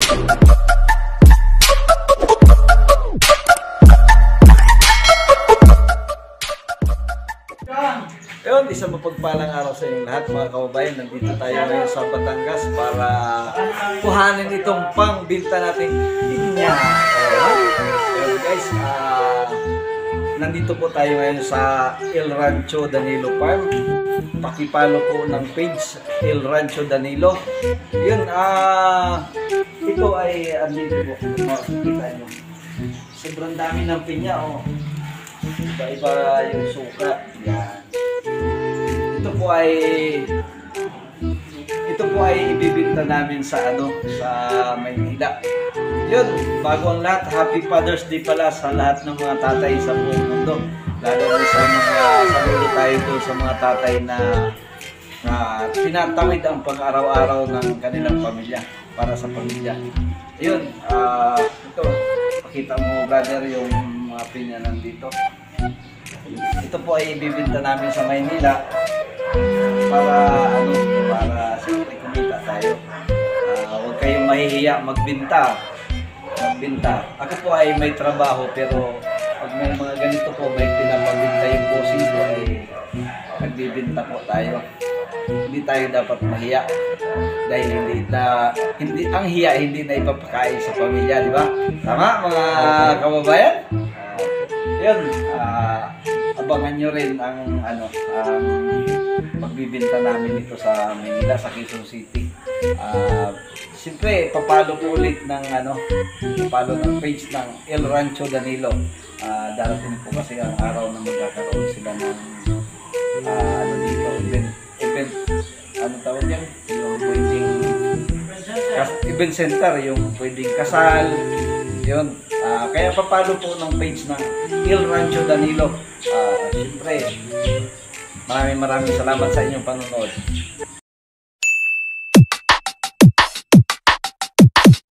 Yun, isang mapagpalang araw sa inyong lahat mga kababayan. Nandito tayo ngayon sa Batangas para kuhanin itong pangbinta nating pinya. Yun guys, nandito po tayo ngayon sa El Rancho Danilo Farm. Pakipalo po ng page El Rancho Danilo. Yun, ito ay andito po, makikita nyo. Sobrang dami ng pinya, oh. Iba-iba yung suka. Yan. Ito po ay ibibinta namin sa sa Maynila. Yun, bago ang lahat, Happy Father's Day pala sa lahat ng mga tatay sa buong mundo. Lalo na sa mga saludo tayo doon sa mga tatay na tinatawid ang pang-araw-araw ng kanilang pamilya para sa pamilya. Yun, ito, pakita mo brother yung mga pinya nandito. Ito po ay ibibinta namin sa Maynila para siyempre kumita tayo. Huwag kayong mahihiya magbinta. Ako po ay may trabaho pero pag may mga ganito po, may pinapabinta yung bossing ko ay nagbibinta po tayo. Hindi tayo dapat mahiya dahil hindi ang hiya hindi na ipapakain sa pamilya, di ba? Tama mga kababayan? Yun, abangan nyo rin ang pagbibinta namin ito sa Manila, sa Quezon City. Siyempre, papalo po ulit ng papalo ng page ng El Rancho Danilo. Darating po kasi ang araw na magkakaroon sila ng event, tawag yan? Yung pwedeng event center, yung pwedeng kasal, yun. Kaya papalo po ng page ng El Rancho Danilo. Siyempre, maraming salamat sa inyong panonood.